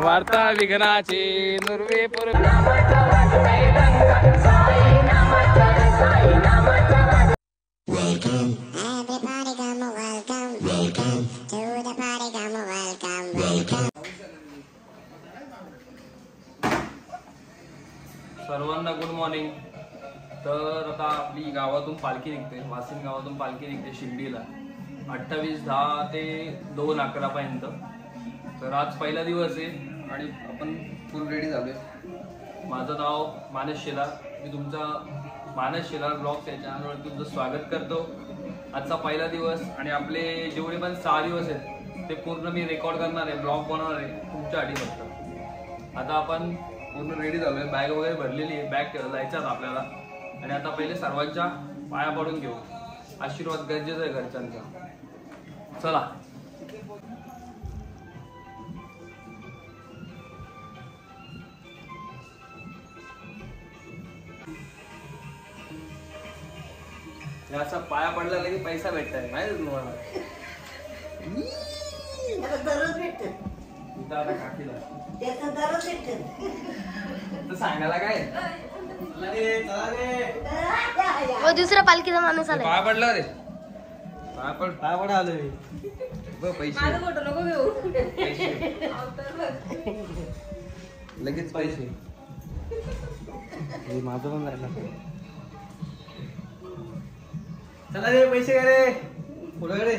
वार्ता विघ्नाची नुर्वे सर्वांना good morning. तर आता आपली गावातून पालखी निघते, वासिन गावातून पालखी निघते शिर्डीला 28/10 ते 2/11 पर्यंत। तर आज पहिला दिवस आहे आणि आपण फुल रेडी झालोय। माझं नाव मानस शेलार, मी तुमचा मानस शेलार ब्लॉग्स या चॅनलवर तुमचं स्वागत करतो। आजचा पहिला दिवस आणि आपले जेवढे पण 6 दिवस आहेत ते पूर्ण मी रेकॉर्ड करणार आहे, ब्लॉग बनवणार आहे तुमच्यासाठी फक्त। आता आपण पूर्ण रेडी झालोय, बॅग वगैरे भरलेली आहे, बॅग जायचं आपल्याला। आणि आता पहिले सर्वांच्या पाया पडून घेऊ, आशीर्वाद गरजेचा आहे घरच्यांचा। चला असं पाया पडला की पैसा भेटताय माहिती तुम्हाला। सांगायला काय दुसरा पालखीचा माणूस आला, पाया पडला रे, पाया पड आलोय पैसे नको घेऊ, लगेच पैसे माझं पण जायला। चला रे पैसे काय रे पुढे रे।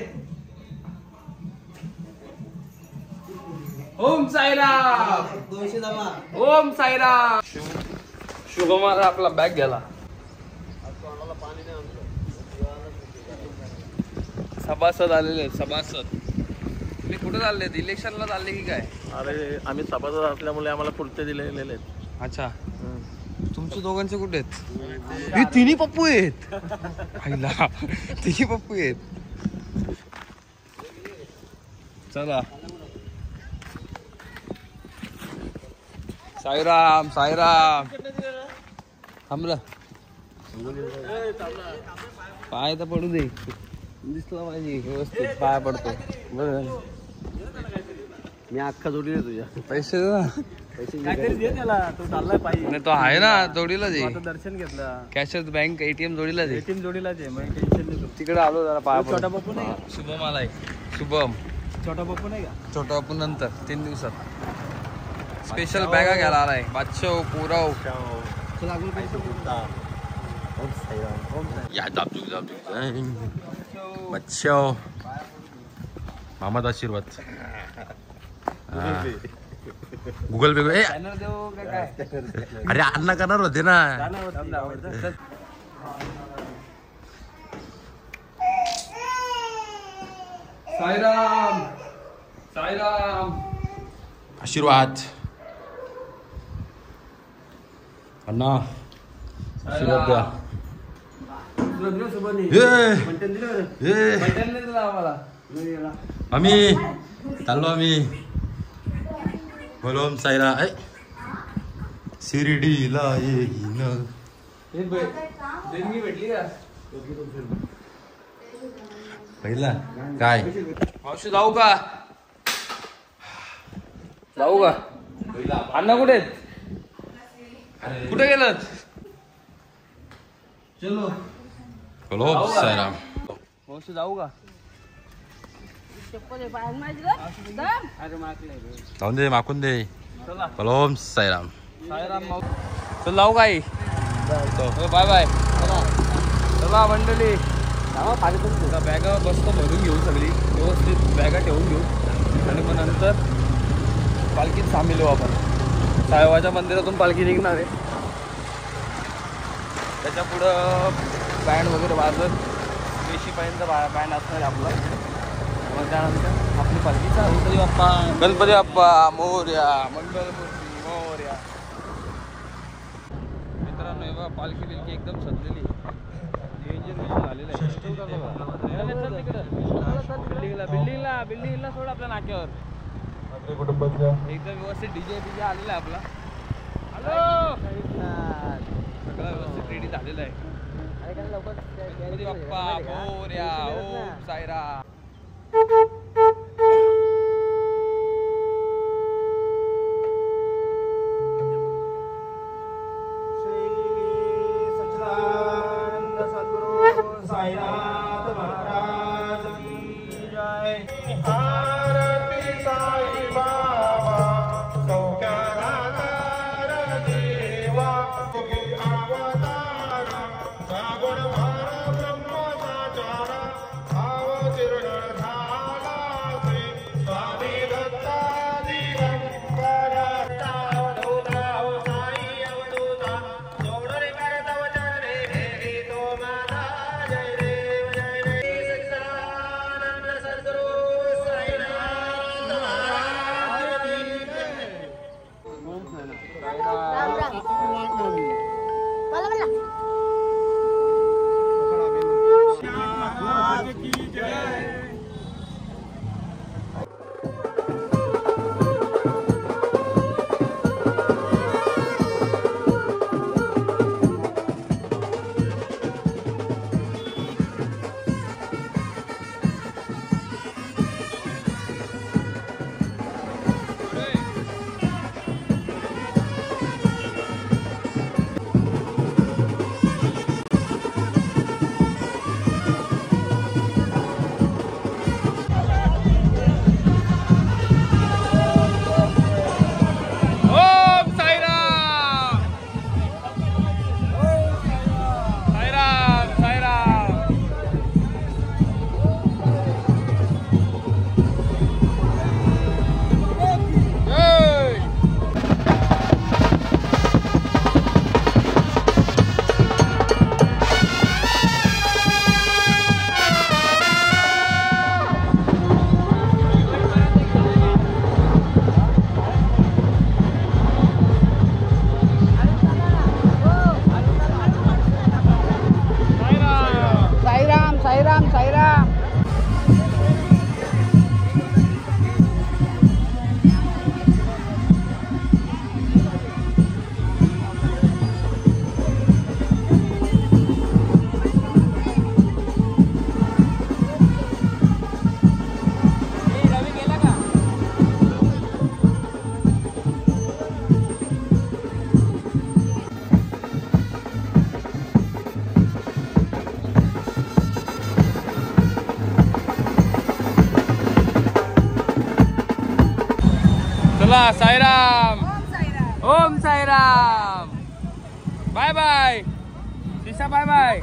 ओम साईराम 200 जमा। ओम साईराम। शुभमाला आपला बॅग गेला। सभासद आलेले, सभासद तुम्ही कुठे चालले? इलेक्शनला चालले की काय? अरे आम्ही सभासद असल्यामुळे आम्हाला पुढचे दिलेले आहेत। अच्छा, तुमचे दोघांचे कुठे आहेत? हे तिन्ही पप्पू आहेत, आईला तिन्ही पप्पू आहेत। चला साईराम साईराम। थांबला पाय तर पडू दे, दिसला पाहिजे व्यवस्थित, पाया पडतो बरं। मी अख्खा जोडीला तुझ्या पैसे दे ना, काहीतरी दे त्याला, तो चाललाय पाहिजे। नाही तो आहे ना जोडीला दे, दर्शन घेतला कॅशर बँक एटीएम जोडीला दे, एटीएम जोडीला दे, मग टेन्शन नाही। तिकडे आलो जरा पाया छोटा पप्पू नाही का? शुभम आलाय, शुभम छोटा पप्पू नाही का? छोटा आपण नंतर 3 दिवसात स्पेशल बॅगा घ्यायला आलाय। बादशाह पुरव या बादशाह मामाचा आशीर्वाद। गुगल पे अरे अण्णा करणार होते ना। साईराम साईराम आशीर्वाद अण्णा, आशीर्वाद द्या। आम्ही चाललो, आम्ही बोलोम साईरा शिर्डीला येईन। देणगी भेटली का पहिला काय? मावशी जाऊ का? जाऊ का? अण्णा कुठे आहेत? कुठे गेलं? चलो बोलो साईराम। मावशी जाऊ का? जाऊन दे, माकून दे। बोलो साईराम साईराम। चल जाऊ काय? Bye bye. चला मंडळी, बॅगा बसतो भरून घेऊ, सगळी व्यवस्थित बॅगा ठेवून घेऊ आणि मग नंतर पालखीत सामील होऊ आपण। साईबाबाच्या मंदिरातून पालखी निघणार आहे, त्याच्या पुढं बँड वगैरे वाजत 80पर्यंत बँड असणार आहे आपला। मग त्यानंतर आपली पालखी चालू। गणपती बाप्पा, गणपती बाप्पा मोरया, मंगलमूर्ती मोरया। मित्रांनो हे बघा, पालखी बिलखी एकदम सजलेली, डेंजर विषय झालेला आहे। बिल्डिंगला सोड आपल्या नाक्यावर एकदम व्यवस्थित डीजे आलेला आहे आपला। हॅलो, सगळं व्यवस्थित रेडी झालेलं आहे। गणपती बाप्पा मोरया, ओम साईराम। राम राम. मला म्हणला चला Sairam. Om Sairam. Bye bye Disha. Bye bye.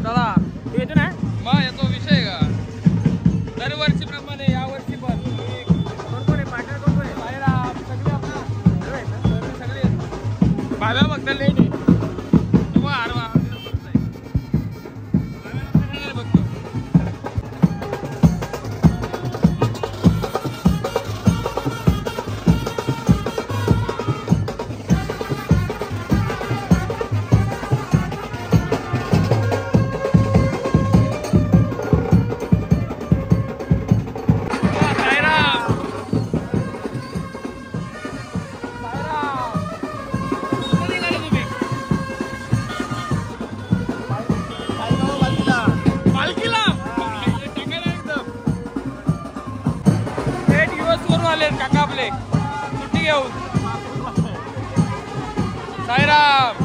चला येतो ना मग येतो विषय का दरवर्षी प्रमाणे या वर्षी पण कोण आहे पाटील कोण आहे साईराम सगळे आपला सगळे भाव्या बघता लेट आहे तू आरवा बघतो. काका आपले सुट्टी घेऊन साईराम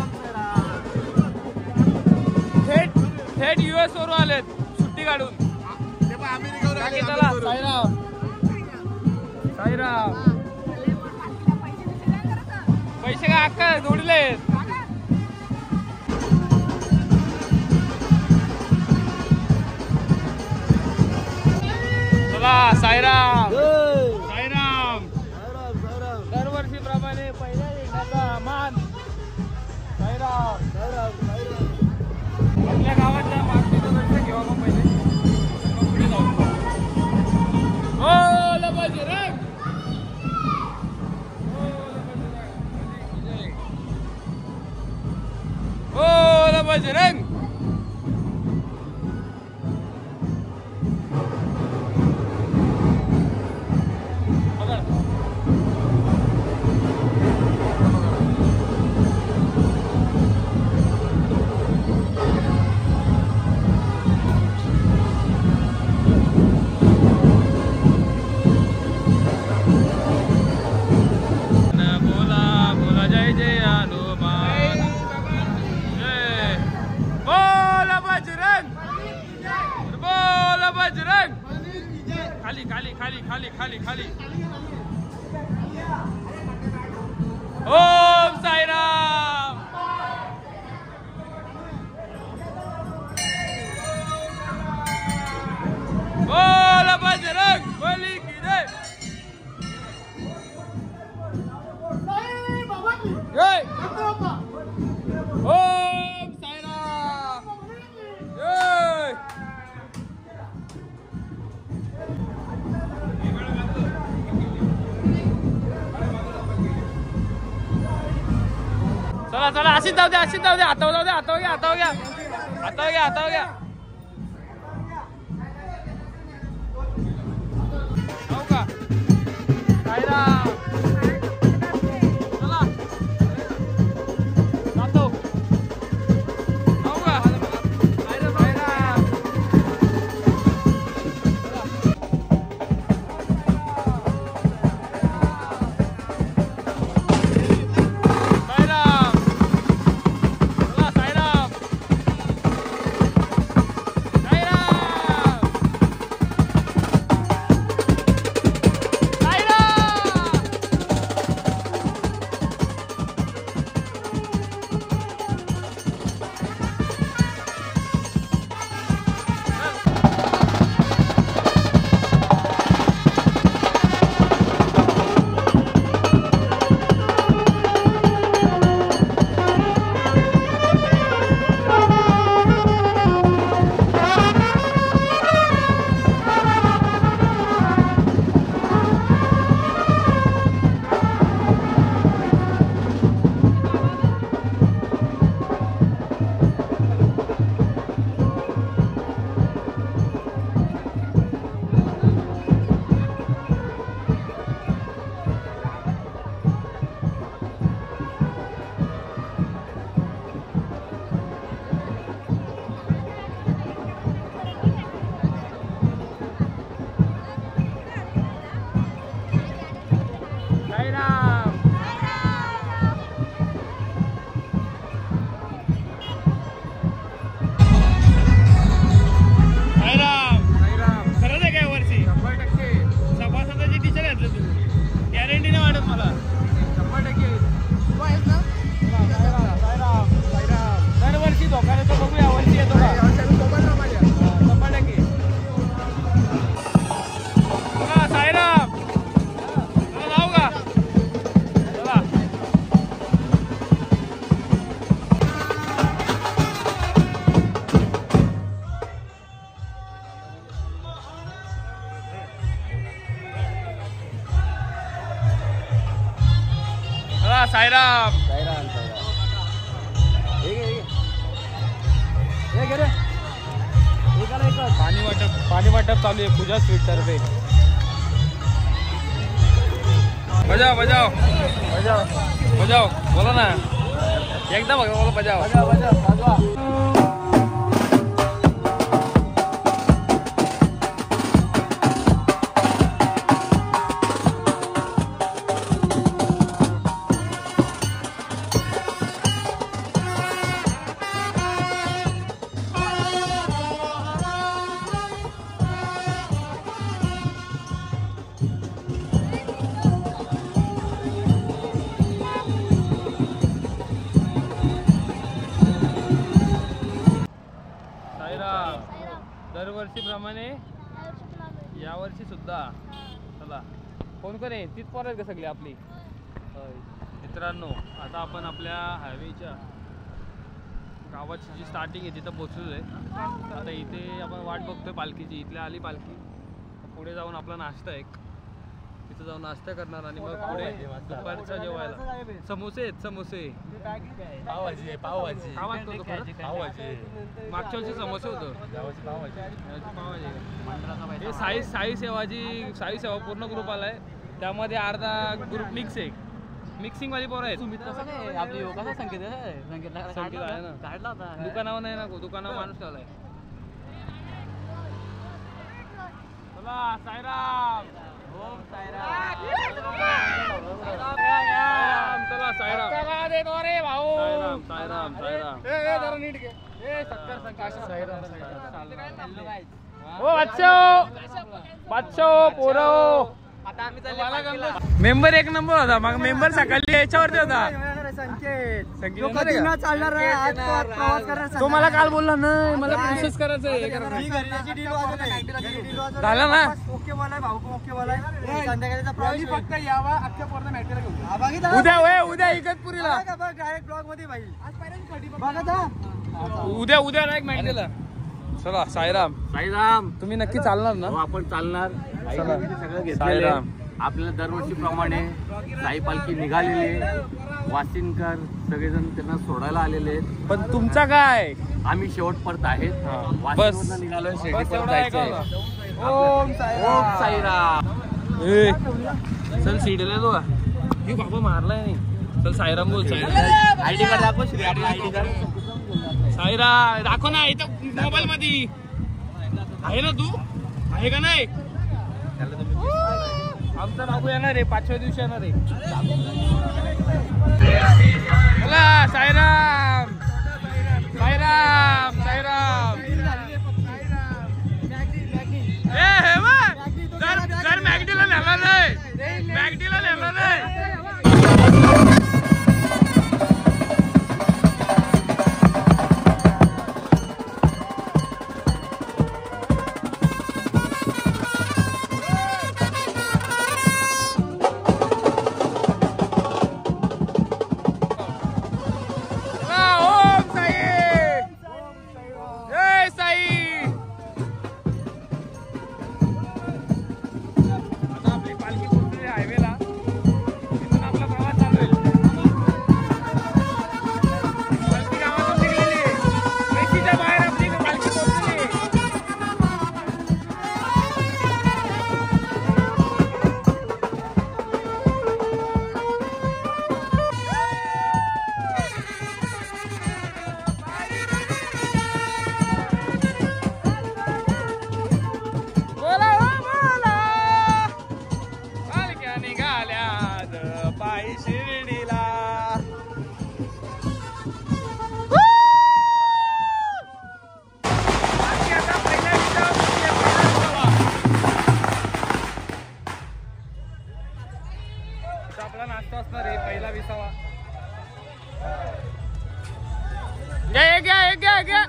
थेट US वरून आलेत सुट्टी काढून. चला साईराम. साईराम पैसे का अक्का जोडले. चला साईराम. दरवर्षीप्रमाणे पहिल्या दिवसाचा मान साईराम. आपल्या गावातल्या मागणीचं दर्शन घेऊ आपण पहिले पुढे जाऊ. बोल बजरंग. बोल बजरंग. बघा बोला बोला जय जय हनुमान जय बोला बजरंग बोला बजरंग खाली खाली खाली खाली खाली खाली ओम साईराम बोला बजरंग बली की जय जय ओम साईराम जय चला चला अशीच जाऊ द्या अशीच जाऊ द्या हातावर जाऊ द्या हातावर घ्या हातावर घ्या हातावर घ्या हातावर घ्या जाऊ का साईराम चला जातो जाऊ का साईराम साईराम साईराम चला साईराम साईराम खरंच आहे काय वर्षी 100% सभासदाची टीचर घातलं तू गॅरंटी नाही वाटत मला 100% दरवर्षी धोका येतो बघू या वर्षी येतो का 100% चला साईराम चला जाऊ का चला चला साईराम पाणी वाटप चालू आहे पूजा स्वीट तर्फे बजाव बजाव बजाव बजाव बोला ना एकदा बघा बोला बजाव बजाव बजाव दरवर्षीप्रमाणे यावर्षी सुद्धा चला फोन करे तीच परत का सगळी आपली मित्रांनो आता आपण आपल्या हायवेच्या गावाची जी स्टार्टिंग आहे तिथं पोहोचलो आहे आता इथे आपण वाट बघतोय पालखीची इथल्या आली पालखी पुढे जाऊन आपला नाश्ता एक तिथं जाऊन नाश्ता करणार आणि मग पुढे दुपारच्या जेवायला समोसे आहेत समोसे पावभाजी पावभाजी काय वाटतो तो खरं पावभाजी मागच्या वर्षी समोसे होतं पावभाजी हे साई सेवा पूर्ण ग्रुप आलाय त्यामध्ये अर्धा ग्रुप मिक्स आहे मिक्सिंग वाली पोरं आहेत आपली कसा संकेत संकेत आहे ना काढला होता दुकानावर नाही ना दुकानावर माणूस आलाय चला साईराम चला साईराम साईराम मेंबर एक नंबर होता मग मेंबर सकाळी याच्यावरती होता तो मला काल बोलला नाही मला प्रोसेस करायचंय झाला ना उद्या इगतपुरीला उद्या डायरेक्ट मॅटला चला साईराम साईराम तुम्ही नक्की चालणार ना आपण चालणार सगळं घेतलेलं साईराम. आपल्याला दरवर्षीप्रमाणे साई पालखी निघालेली वासिनकर सगळेजण त्यांना सोडायला आलेले आहेत. पण तुमचा काय आम्ही शेवटपर्यंत आहेत. बस. वाशिमवरनं निघालोय शिर्डीपर्यंत जायचंय. ओम ओम साईराम. चल सीडला तो ही बाबा मारलाय नाही चल साईराम बोल साईराम आयडी कार्ड दाखव श्री आयडी कार्ड. साईराम दाखव ना इथं मोबाईल मध्ये आहे ना तू आहे का नाही आमचा बाबू येणार आहे 5व्या दिवशी येणार आहे चला साईराम साईराम साईराम हे जर मॅगडीला नेला नाही मॅगडीला नेला नाही आपला नाश्ता असणार आहे पहिला 20वा घ्या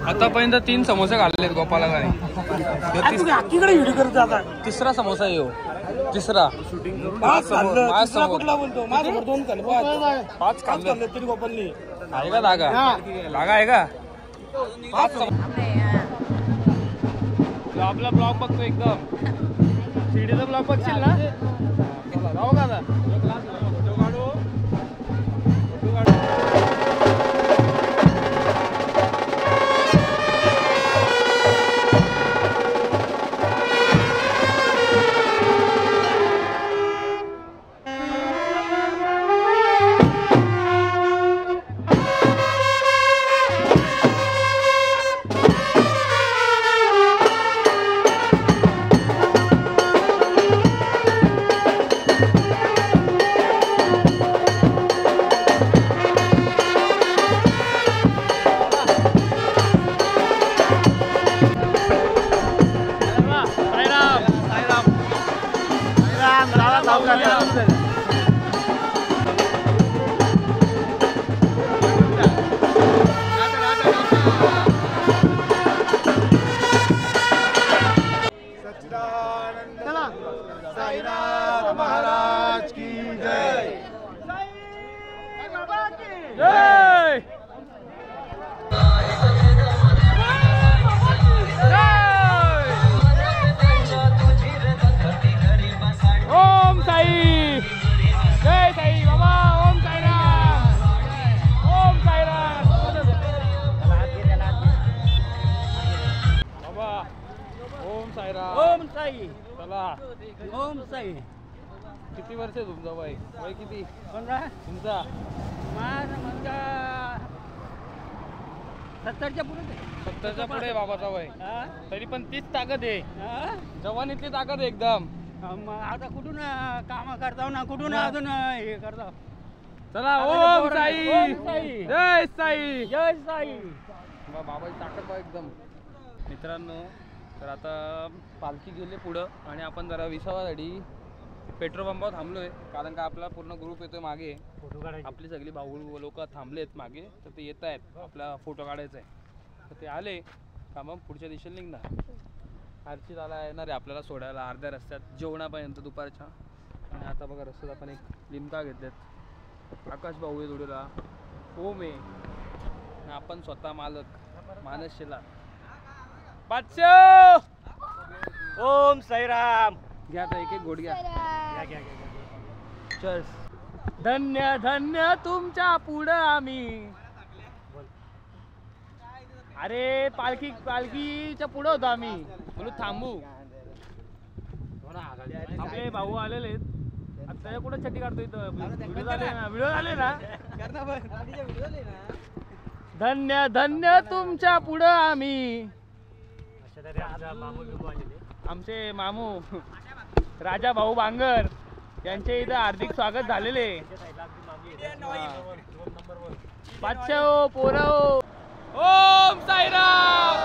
आतापर्यंत 3 समोसे खाल्लेत गोपाला तिसरा समोसा येऊ तिसरा 5 खाल्ले तरी गोपालनी आहे का धागा आहे का 5 आपला ब्लॉग बघतो एकदम सीडीचा ब्लॉग बघशील ना जाऊ का आता जय ओम साई जय साई बाबा ओम साईराम ओम साईराम बाबा ओम साईराम ओम साई चला ओम साई. किती वर्ष आहे तुमचं वय वय किती कोणता तुमचा माझा 70च्या पुढे 70च्या पुढे बाबाचा वय तरी पण तीच ताकद आहे जवानीतली ताकद आहे एकदम. आता कुठून काम करताव ना कुठून अजून हे करताव. चला आता ओम ते साई ओम साई. जय साई जय साई. बाबाची ताकद बघ एकदम. मित्रांनो तर आता पालखी गेले पुढं आणि आपण जरा विसावासाठी पेट्रोल पंपावर थांबलोय कारण का आपला पूर्ण ग्रुप येतोय मागे. आपली सगळी भाऊ लोक थांबलेत मागे तर ते येत आहेत आपला फोटो काढायचा आहे तर ते आले का मग पुढच्या दिशेला निघणार. आरची आला येणार आहे आपल्याला सोडायला अर्ध्या रस्त्यात जेवणापर्यंत दुपारच्या. आणि आता बघा रस्त्यात आपण एक लिमका घेतलेत. आकाश भाऊ आहे जोडीला ओम आहे आणि आपण स्वतः मालक मानस शेला बादशाह. ओम साईराम. घ्या आता एक एक गोड घ्या. घ्या. चर्स. धन्य धन्य तुमच्या पुढं आम्ही. अरे पालखीच्या पुढं होतो आम्ही बोलू थांबू. आपले भाऊ आलेले आहेत आता कुठं छटी काढतो इथं व्हिडिओ झाले ना. धन्य धन्य तुमच्या पुढं आम्ही. आमचे मामू राजा भाऊ बांगर यांचे इथं हार्दिक स्वागत झालेले. बादशाह पोरं ओम साईराम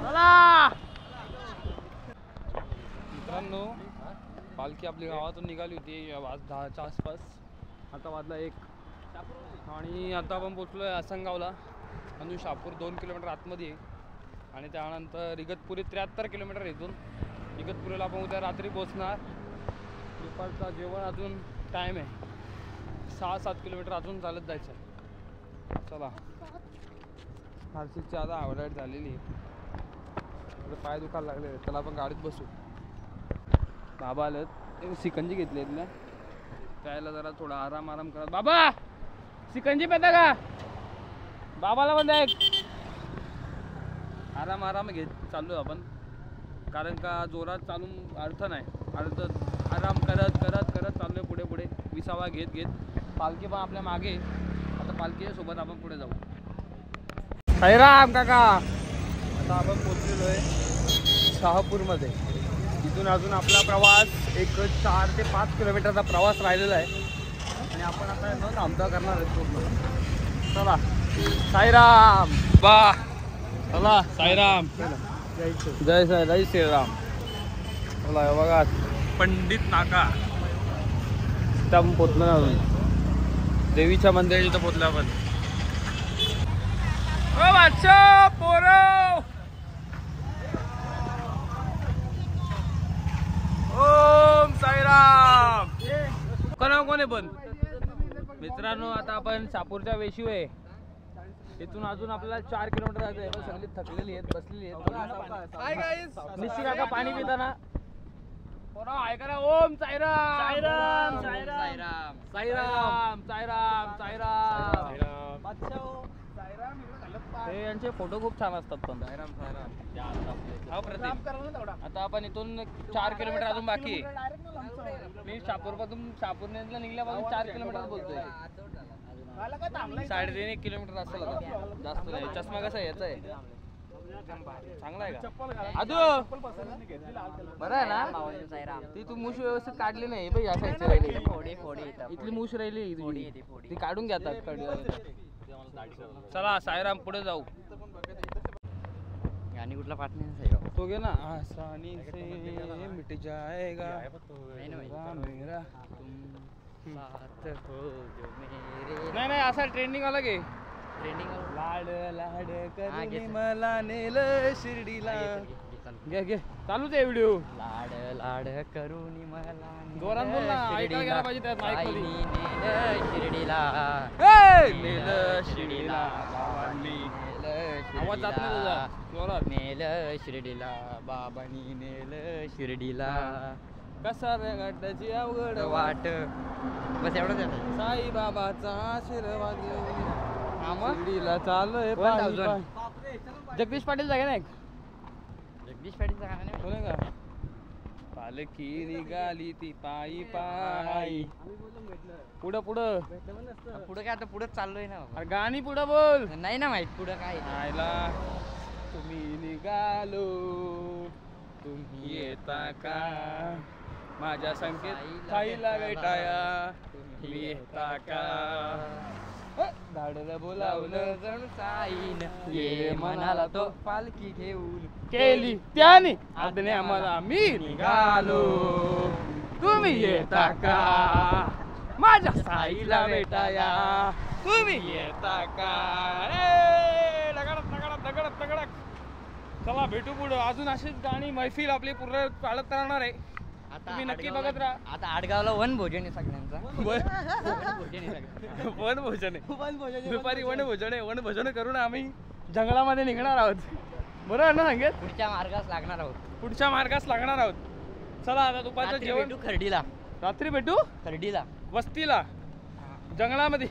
चला. मित्रांनो पालखी आपली गावातून निघाली होती 10च्या आसपास. आता वाजला 1 आणि आता आपण पोचलो आहे आसनगावला. आणि शहापूर 2 किलोमीटर आतमध्ये आहे आणि त्यानंतर इगतपुरी 73 किलोमीटर इथून. इगतपुरीला आपण उद्या रात्री पोचणार. दुपारचा जेवण अजून टाईम आहे 6-7 किलोमीटर अजून चालत जायचं आहे. चला हर्षितची आता आवडायला झालेली आहे. पाय दुखायला लागले त्याला आपण गाडीत बसू. बाबा आलेत सिकंजी घेतली आहेत ना त्याला जरा थोडा आराम करा. बाबा सिकंजी पेता का बाबाला पण द्या एक. आराम घेत चाललो आपण कारण का जोरात चालून अर्थ नाही. अर्थ आराम करत चाललोय पुढे विसावा घेत. पालखी पण आपल्या मागे. आता पालखीच्या सोबत आपण पुढे जाऊ. साईराम काका. आता आपण पोचलेलो आहे शहापूरमध्ये. इथून अजून आपला प्रवास एक 4 ते 5 किलोमीटरचा प्रवास राहिलेला आहे आणि आपण आता न थांबता करणार आहे पूर्ण. चला साईराम बा. चला साईराम जय श्रीराम. चला बघा पंडित नाका इथं आपण पोचलो ना अजून. देवीच्या मंदिरात इथं पोचलो आपण. ओ बादशाह पोरं ओम साईराम. कोण आहे पण मित्रांनो आता आपण शहापूरच्या वेशीव आहे. इथून अजून आपल्याला 4 किलोमीटर जायचं आहे. सगळी थकलेली आहेत बसलेली आहेत. निश्चित काका पाणी पिताना ऐका ना ओम साईराम साईराम साईराम साईराम साईराम साईराम. हे यांचे फोटो खूप छान असतात पण. आता आपण इथून 4 किलोमीटर अजून बाकी आहे. मी शहापूरने निघल्यापासून 4 किलोमीटर बोलतोय. 3.5 किलोमीटर असेल आता जास्त नाही. चष्मा कसा याचा आहे चांगला आहे का आदू बरं आहे ना. ती तू मूछ व्यवस्थित काढली नाही बघ. या साईडची राहिली इथली मूछ राहिली ती काढून घेतात. चला साईराम पुढे जाऊ. आणि कुठला पाठ नाही तो घे ना आसानी से मिट जाएगा मेरा नाही असा ट्रेंडिंग वाला घे. लाड लाड करून मला नेलं शिर्डीला. घे घे चालूच आहे व्हिडिओ. लाड लाड करून मला जोरात बोल ना, ऐकायला गेला पाहिजे त्यात माईक मध्ये. नेलं शिर्डीला नेलं शिर्डीला बाबांनी. आवाज जात नाही तुझा जोरात. नेलं शिर्डीला बाबांनी नेलं शिर्डीला कसा रे गाठाची अवघड वाट. बस एवढंच आहे. साई बाबाचा आशीर्वाद हा मग? शिर्डीला चाललोय 1000. जगदीश पाटील जागे ना एक जगदीश पाटीलचं गाणं नाही बोले का. पालखी निघाली ती पायी पायी. पुढं पुढं पुढं काय आता पुढं चाललोय ना बाबा. अरे गाणी पुढं बोल. नाही ना माहित पुढं काय. आयला तुम्ही निघालो तुम्ही येता का माझ्या संकेत खाईला भेटाया तुम्ही येता का. धाडलं बोलावलं जण साईन ये म्हणाला तो पालखी घेऊन केली त्याने आदने आम्हाला मी निघालो तुम्ही येता का माझ्या साईला भेटाया तुम्ही येता का. रे दगडत दगडत दगडत दगडत. चला भेटू पुढं. अजून अशीच गाणी मैफिल आपली पूर्ण चालत राहणार आहे. आता तुम्ही नक्की आडगावला- बघत राहा. आता आडगावला वन भोजन आहे सगळ्यांचा. वन भोजन आहे सगळ्यांचा. वनभोजन आहे दुपारी. वनभोजन आहे. वनभोजन करून आम्ही जंगलामध्ये निघणार आहोत. बरोबर ना सांगेल. पुढच्या मार्गास लागणार आहोत. पुढच्या मार्गास लागणार आहोत. चला आता दुपारचं रात्री जेवण. भेटू खर्डीला. रात्री भेटू खर्डीला वस्तीला जंगलामध्ये.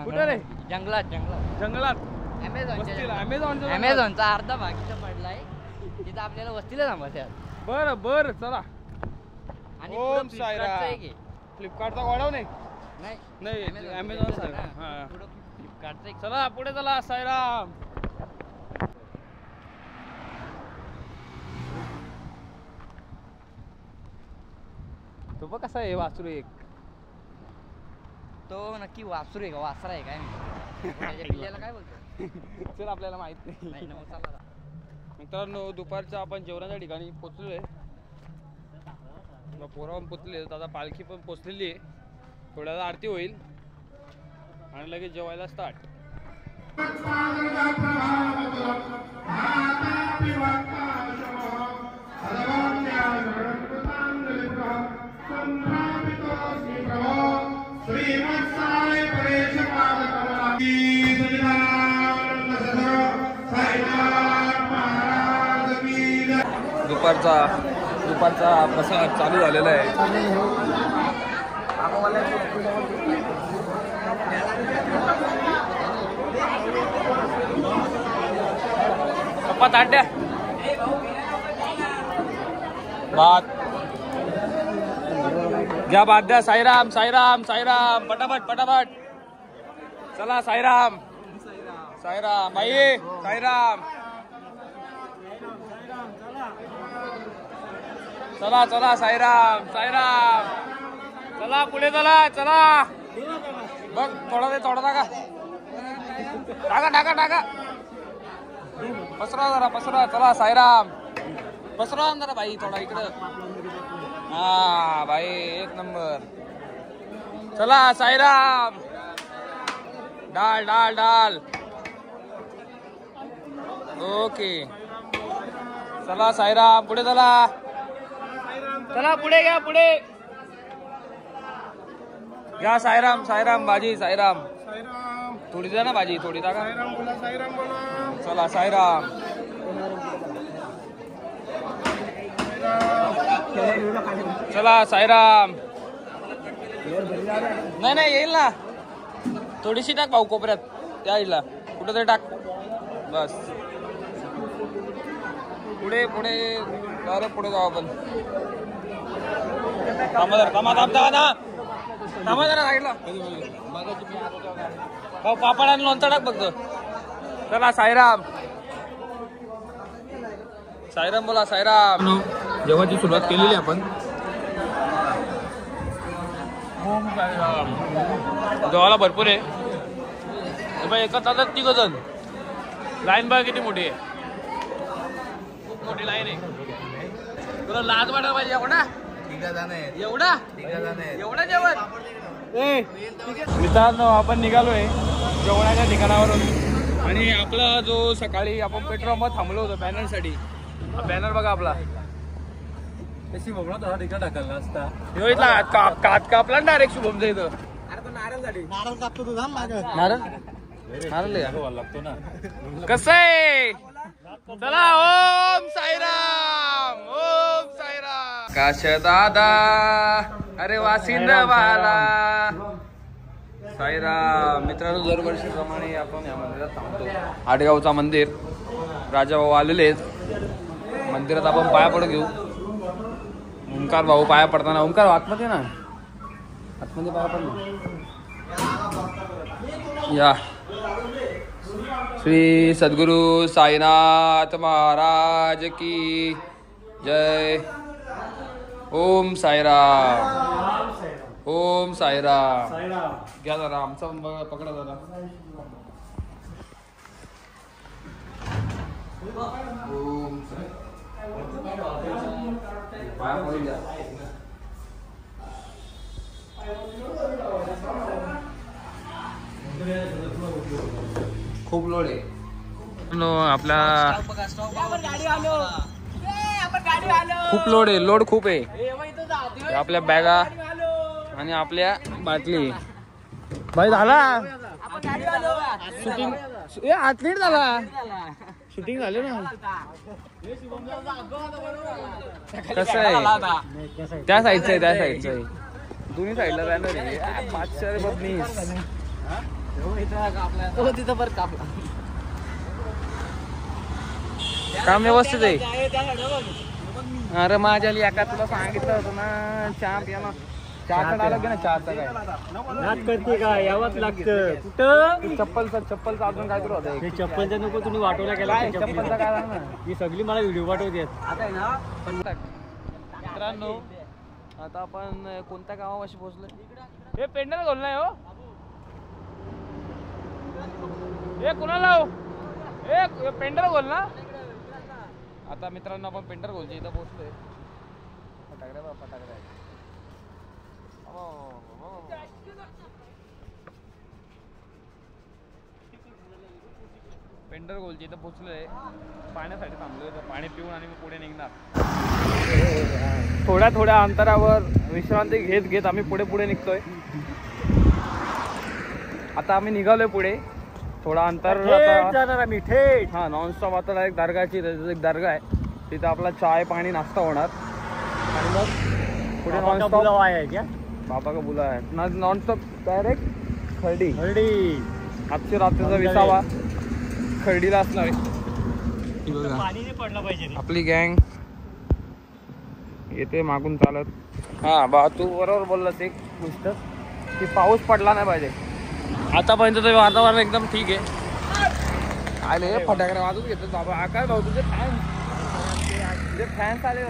कुठं रे. जंगलात जंगलात जंगलात अमेझॉनच्या वस्तीला. जंगलात. अमेझॉनचा अर्धा भाग इथं पडलाय. तिथं आपल्याला वस्तीला थांबायचं. बरं बरं चला. आणि ओम पुढं साईराम. फ्लिपकार्टचं एक आहे. फ्लिपकार्टचा वाढव नाही. नाही नाही Amazon अमेझॉन चं ना. हा. पुढं फ्लिपकार्टचं एक. चला पुढे चला. साईराम. तो बघ कसा आहे वासरू एक. तो नक्की वासरू आहे का वासरा आहे काय माहिती. त्याच्या पिल्ल्याला काय बोलतो. चल आपल्याला माहित नाही. नाही ना मग चला. मित्रांनो दुपारच्या आपण जेवणाच्या ठिकाणी पोचलोय. पोरा पण पोचले. आता पालखी पण पोचलेली आहे. थोड्या आरती होईल आणि लगेच जेवायला स्टार्ट. दुपारचा प्रसाद चालू झालेला आहे. पप्पा ताट द्या. भात घ्या. भात द्या. साईराम साईराम साईराम. पटापट पटापट. चला साईराम साईराम. बाई साईराम. चला चला साईराम साईराम. चला पुढे चला चला. बघ थोडा दे. थोडा टाका टाका टाका टाका. पसरा जरा पसरा. चला साईराम. पसरा जरा बाई थोडा इकडं. हा बाई एक नंबर. चला साईराम. डाल डाल डाल. ओके चला साईराम. पुढे चला. चला पुढे घ्या. पुढे घ्या. साईराम साईराम. भाजी साईराम. थोडी द्या ना भाजी. थोडी टाका. चला साईराम. चला साईराम. नाही नाही येईल ना. थोडीशी टाक भाऊ कोपऱ्यात. त्या इला कुठं तरी टाक. बस पुढे पुढे. अरे पुढे जाऊ आपण. थांबा जरा. थांबा थांब थांबा थांबा जरा साईडला. भाऊ पापड आणि लोणचं टाक फक्त. चला साईराम साईराम. बोला साईराम. जेवणाची सुरुवात केलेली आपण. ओम साईराम. जेवायला भरपूर आहे. एका तासात 3 जण. लाईन बघा किती मोठी आहे. खूप मोठी लाईन आहे. तुला लाज वाटायला पाहिजे. एवढा एवढा जेवण. मित्रांनो आपण निघालोय जेवणाच्या ठिकाणावरून. आणि आपला जो सकाळी आपण पेट्रोल पंपात थांबलो होतो बॅनरसाठी बॅनर बघा आपला. तशी भोपळा तसा तिकडे टाकला असता. ह्यो इथला कात कापला डायरेक्ट शुभमच्या इथं. नारळ कापतो तू थांब मागं. नारळ नारळ लागतो ना. कसं आहे. चला ओम साईराम ओम साईराम. काश दादा अरे वासिंदवाला साईराम. मित्रांनो दरवर्षीप्रमाणे आपण या मंदिरात थांबतो. आडगावचा मंदिर. राजा भाऊ आलेले आहेत मंदिरात. आपण पाया पडू घेऊ. ओंकार भाऊ पाया पडताना. ओंकार आतमध्ये ना आतमध्ये पाया पडला या. श्री सद्गुरु साईनाथ महाराज की जय. ओम साईराम ओम साईराम. घ्या जरा आमचा पकडा जरा. ओम पाया पडून द्या. खूप लोड आहे आपला. खूप लोड आहे. लोड खूप आहे. आपल्या बॅगा आणि आपल्या बाटली. भाई झाला शूटिंग. ऍथलीट झाला. शूटिंग झाली ना. कसं आहे त्या साईडचं आहे. त्या साईडचं आहे. दोन्ही साईडला बॅनर आहे. 500 बदनीस. काम व्यवस्थित आहे. अरे माझ्या एका तुला सांगितलं होतं ना चहा प्या ना. चहा डायलॉग घे ना. चहाचा काय नाच करते का यावंच लागतं. कुठं चप्पलचा अजून काय करू होतं. चप्पलचा नको तुम्ही वाटवला गेला. चप्पलचा काय ना. ही सगळी मला व्हिडिओ पाठवते. मित्रांनो आता आपण कोणत्या गावापाशी पोहोचलोय. हे पेंडर घालून नाही हो. हे कुणाला हो. हे पेंडर घाल ना. आता मित्रांनो आपण पेंडर घालच्या इथं पोहोचलोय. फटाकड्या बा फटाकड्या. पेंडर गोलची इथं पोहोचलोय. पाण्यासाठी थांबलोय. तर पाणी पिऊन आणि मी पुढे निघणार. थोड्या थोड्या अंतरावर विश्रांती घेत घेत आम्ही पुढे पुढे निघतोय. आता आम्ही निघालोय पुढे. थोडा अंतर हा नॉनस्टॉप. आता एक दर्गाची एक दर्गा आहे. तिथं आपला चाय पाणी नाश्ता होणार. आणि मग पुढे नॉनस्टॉप बाबा का बुला आहे नॉनस्टॉप डायरेक्ट खर्डी. आजची रात्रीचा विसावा खर्डीला असणार आहे. आपली गँग येते मागून चालत. हा बा तू बरोबर बोललास. एक गोष्ट की पाऊस पडला नाही पाहिजे. आतापर्यंत तर वातावरण एकदम ठीक आहे. आले फटाकडे वाजून घेतो बाबा. आकार भाऊ तुझे फॅन्स आले.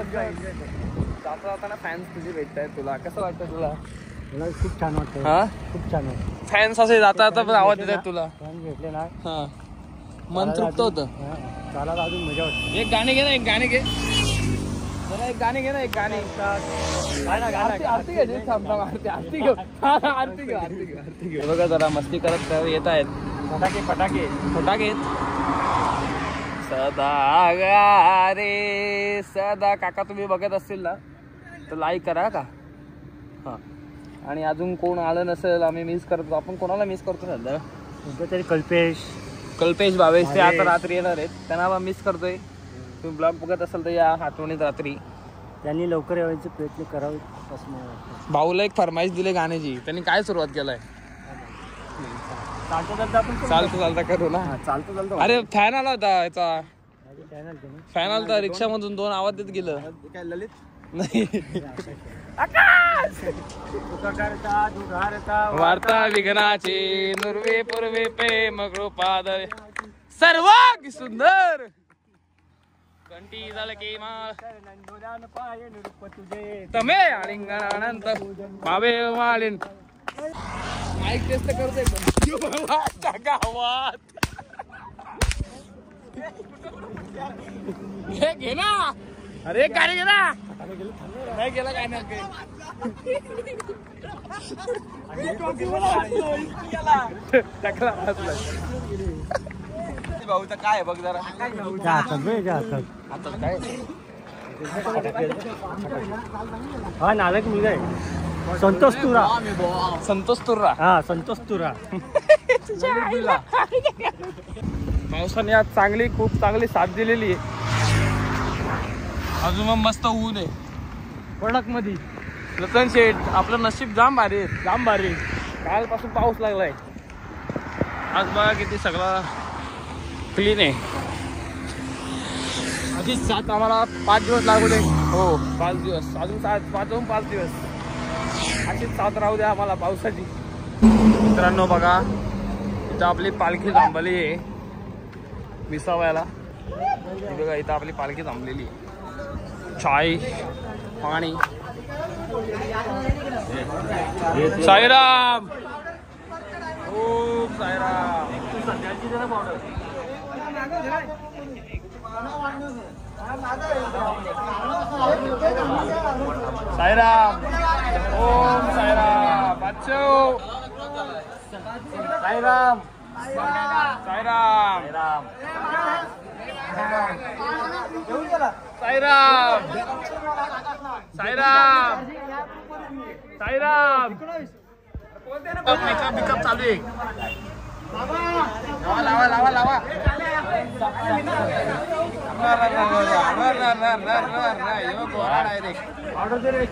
जाता जाताना फॅन्स तुझे भेटत आहेत. तुला कसं वाटतं. तुला खूप छान वाटतं. हा खूप छान वाटतं. फॅन्स असे जाता जाता पण आवाज देतात तुला. फॅन भेटले ना. हा मन तृप्त होतं. चालायला अजून मजा वाटते. एक गाणे घे ना. एक गाणे घे जरा. एक गाणे घे ना. एक गाणे. आरती घे. थांब आरती. आरती घेऊ. आरती घेऊ. आरती घेऊ. आरती घेऊ. बघा जरा मस्ती करत येत आहेत. फटाके फटाके फटाके. सदा गा रे सदा. काका तुम्ही बघत असतील ना तर लाईक करा का. हा आणि अजून कोण आलं नसेल आम्ही मिस करतो. आपण कोणाला मिस करतो सध्या. कोणतं तरी कल्पेश भावेश ते आता रात्री येणार आहेत. त्यांना आपण मिस करतोय. तुम्ही ब्लॉग बघत असाल तर या आठवणीत रात्री. त्यांनी लवकर येण्याचे प्रयत्न करावे असं मला वाटतं. भाऊला एक फरमाईश दिली गाण्याची. त्यांनी काय सुरुवात केलाय. चालतं चालता करू ना. चालतं अरे फॅन आला होता याचा. फॅन आला होता रिक्षामधून. 2 आवाज देत गेलं. काय ललित नाही. वार्ता विघ्नाची नुर्वे पूर्वे प्रेम कृपाद सर्व सुंदर कंठी झालं की माळ तमे आलिंगण अनंत भावे मालिन. माईक टेस्ट करतोय गावात. हे घे ना. अरे गाडी घे ना. नाही गेला काय नाही. आकाश भाऊचा काय आहे बघ जरा. आता काय हा नालक मुलगा आहे संतोष तुरा. संतोष तुर्रा. हा संतोष तुरा. पावसाने आज खूप चांगली साथ दिलेली आहे. अजून मग मस्त ऊन आहे कडक मध्ये. रतन शेठ आपलं नशीब जाम भारी आहे. जाम भारी. कालपासून पाऊस लागलाय. आज बघा किती सगळं क्लीन आहे. आधीच सात आम्हाला 5 दिवस लागू दे. हो 5 दिवस अजून 5 दिवस अशीच साथ राहू द्या आम्हाला पावसाची. मित्रांनो बघा इथं आपली पालखी थांबली आहे विसाव्याला. बघा इथं आपली पालखी थांबलेली आहे. चाय पाणी. साईराम ओम साईराम. साईराम ओम साईराम. बच्चो साईराम साईराम साईराम साईराम साईराम. मेकअप चालू आहे. लावा लावा लावा.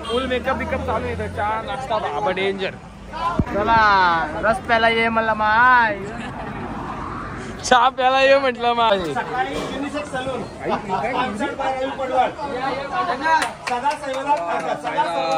फुल मेकअप चालू आहे. चहा नाश्ता बाबा डेंजर. चला रस प्याला ये मला माय. चहा प्याला ये म्हटलं माझे. दर्शनाचा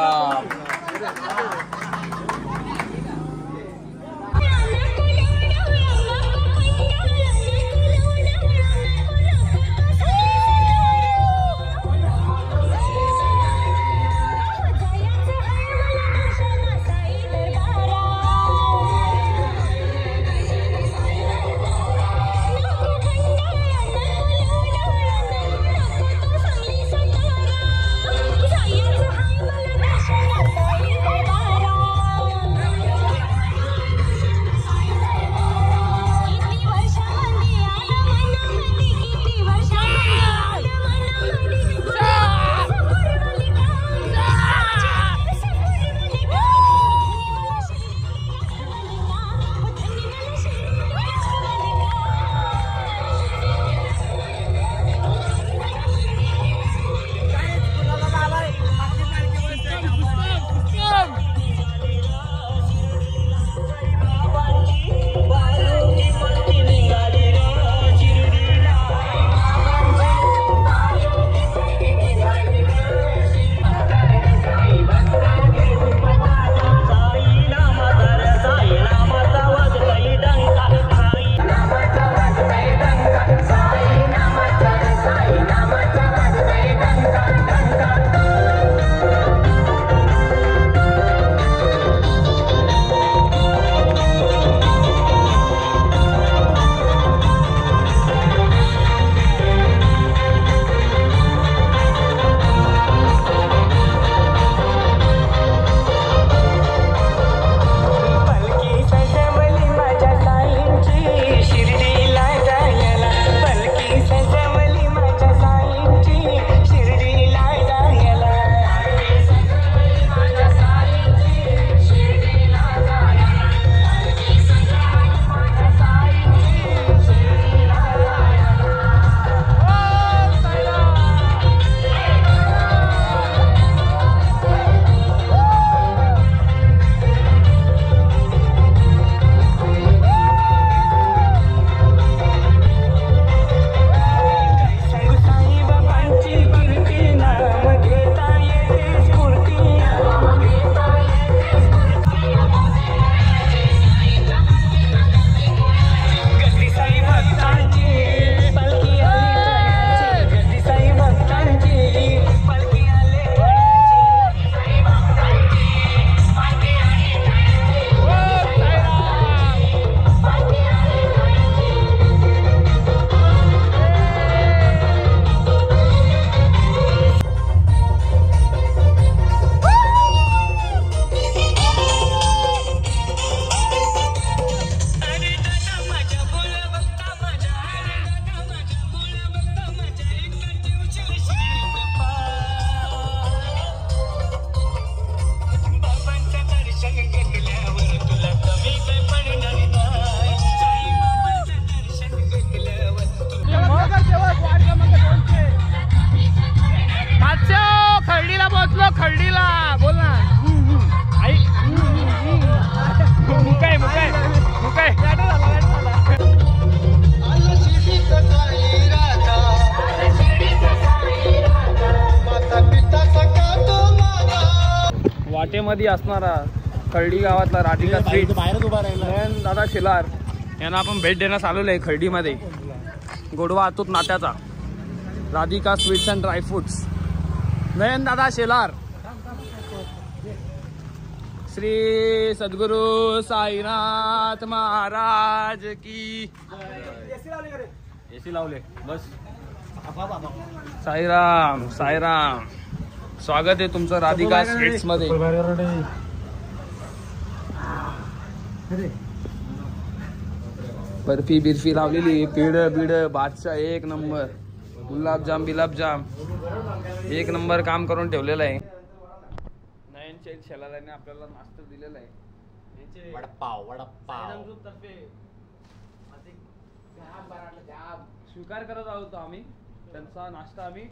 मध्ये असणारा खर्डी गावातला राधिका स्वीट बाहेरच उभा राहिला. नयन दादा शेलार यांना आपण भेट देण्यास आलेलो आहे खर्डीमध्ये. गोडवा अतूट नात्याचा राधिका स्वीट्स अँड ड्रायफ्रुट्स. नयन दादा शेलार. श्री सद्गुरु साईनाथ महाराज की. एसी लावले बस. साईराम साईराम. स्वागत आहे तुमचं राधिका स्वीट्स मध्ये. बर्फी बिर्फी लावलेली, पेढ बिड बादशाह एक नंबर, गुलाबजाम बिलाबजाम एक नंबर काम करून ठेवलेलं आहे. नयन शेलाराने आपल्याला नाश्ता दिलेला आहे. वडापाव स्वीकार करत आहोत आम्ही त्यांचा नाश्ता. आम्ही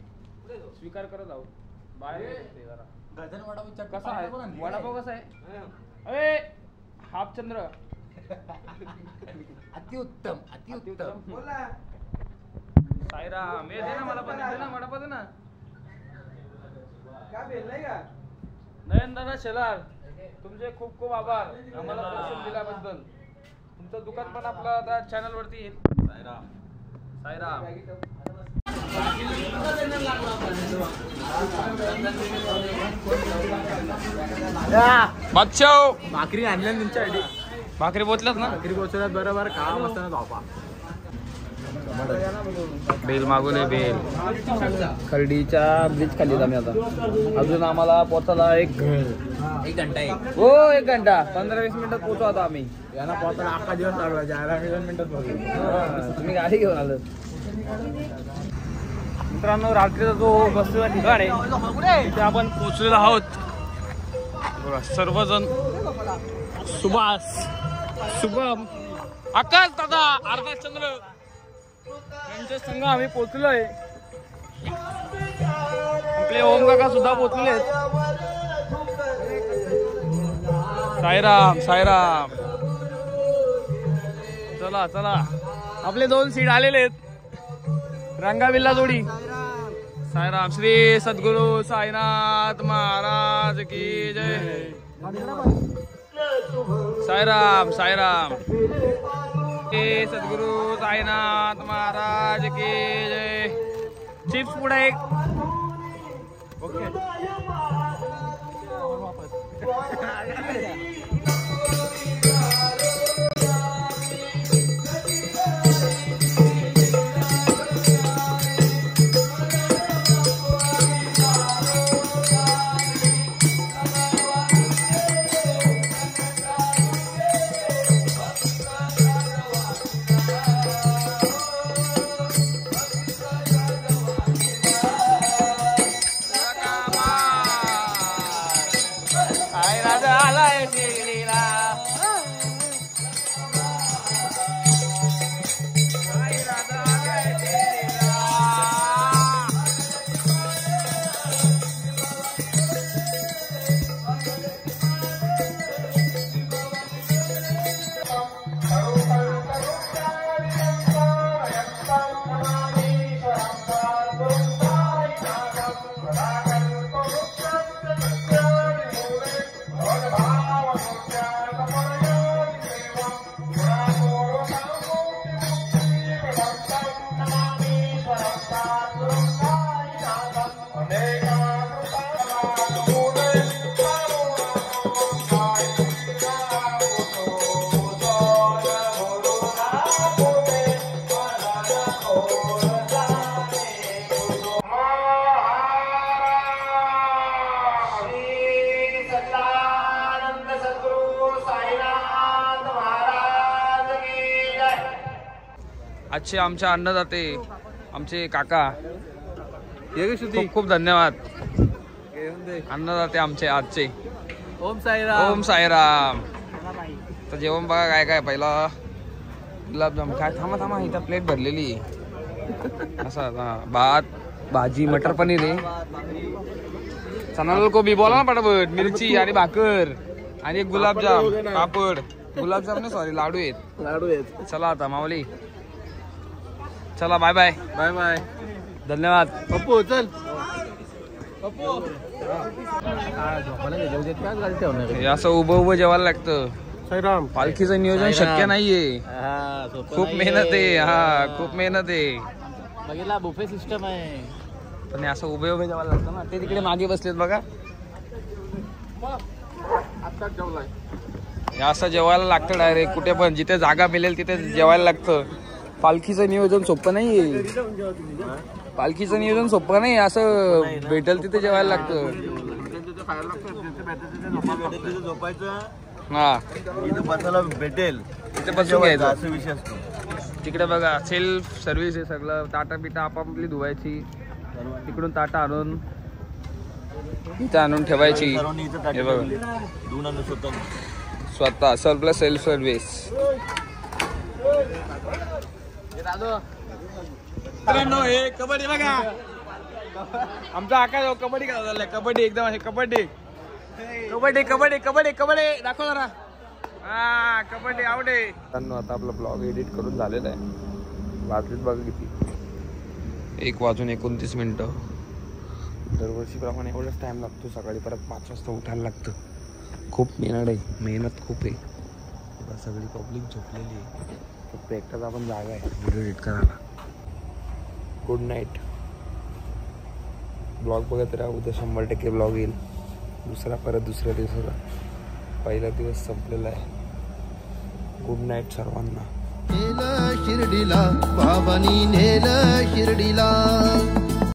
स्वीकार करत आहोत. बाहेर कसा आहे वडापाव? कसा आहे? अरे हापचंद्र अतिउत्तम अतिउत्तम. साईराम हे दे ना मला पण. दे ना वडापाव दे ना. नयन दादा शेलार तुमचे खूप खूप आभार आम्हाला दर्शन दिल्याबद्दल. तुमचं दुकान पण आपलं आता चॅनल वरती येईल. साईराम साईराम. बादशाह भाकरी आणल्या तुमच्यासाठी. भाकरी पोचल्यात ना? भाकरी पोचवल्यात बरोबर. काम असताना धावपा. बेल मागून आहे बेल. खर्डीच्या ब्रिज खाली आम्ही आता. अजून आम्हाला पोचायला एक घंटा आहे. हो 1 घंटा 15-20 मिनिटात पोहोचू आता आम्ही. यांना पोहोचायला अख्खा दिवस लागला. जायला 2 मिनिटात पोहोचलो. तुम्ही गाडी घेऊन आलो. मित्रांनो रात्रीचा जो बसलेला ठिकाण आहे तिथे आपण पोहोचलेलो आहोत. बघा सर्वजण. सुभाष, शुभम, आकाश दादा, अर्धाचंद्र यांच्या संघ आम्ही पोहोचलोय. आपले ओम काका सुद्धा पोहोचले आहेत. साईराम साईराम. चला चला आपले 2 सीट आलेले आहेत. रंगाविल्ला जोडी. साईराम. श्री सद्गुरु साईनाथ महाराज की जय. साईराम साईराम. श्री सद्गुरु साईनाथ महाराज की जय. चिप्स पुढे एक. ओके. आजचे आमच्या अन्नदाते आमचे काका खूप खूप धन्यवाद. अन्नदाते आमचे आजचे. ओम साईराम. ओम साईराम. तर जेवण बघा काय काय. पहिला गुलाबजाम. काय थांबा थांबा इथं प्लेट भरलेली असा. भात भाजी मटर पनीर आहे. चना कोबी बोला ना पटापट. मिरची आणि भाकर आणि एक गुलाबजाम पापड. गुलाबजाम नाही सॉरी लाडू आहेत. लाडू आहेत. चला आता माऊली. चला बाय बाय. Bye bye. धन्यवाद. पप्पू चल. हे असं उभं उभं जेवायला लागतं. साईराम पालखीचं नियोजन शक्य नाहीये, खूप मेहनत आहे. हा खूप मेहनत आहे. बघितला बुफे सिस्टम आहे. पण हे असं उभे उभे जेवायला लागतं ना. ते तिकडे मागे बसलेत बघा. हे असं जेवायला लागतं डायरेक्ट. कुठे पण जिथे जागा मिळेल तिथे जेवायला लागतं. पालखीचं नियोजन सोपं नाहीये. पालखीचं नियोजन सोपं नाही. असं भेटेल तिथे जेवायला लागतं. हा भेटेल तिथे बसून घ्यायचं. असा विषय असतो. तिकडे बघा सेल्फ सर्व्हिस आहे सगळं. ताटा बिटा आपापली धुवायची, तिकडून ताटा आणून इथं आणून ठेवायची. हे बघा स्वतः सेल्फ सेल्फ सर्व्हिस. हे कबड्डी बघा. आमचा आकाश कबड्डी खेळायला झालाय. कबड्डी एकदम आहे. कबड्डी कबड्डी कबड्डी कबड्डी कबड्डी दाखव जरा. हा कबड्डी आवडे. आता आपला ब्लॉग एडिट करून झालेला आहे. वाजलेत बघा किती, 1:29. दरवर्षीप्रमाणे एवढाच टाइम लागतो. सकाळी परत 5 वाजता उठायला लागतं. खूप मेहनत आहे, मेहनत खूप आहे. सगळी पब्लिक झोपलेली आहे. फक्त एकटाच आपण जागा आहे व्हिडिओ एडिट करायला. Good night. ब्लॉग बघत राहा. उद्या 100% ब्लॉग येईल. परत दुसऱ्या दिवसाचा. पहिला दिवस संपलेला आहे. गुड नाईट सर्वांना. नेलं शिर्डीला बाबांनी नेलं शिर्डीला.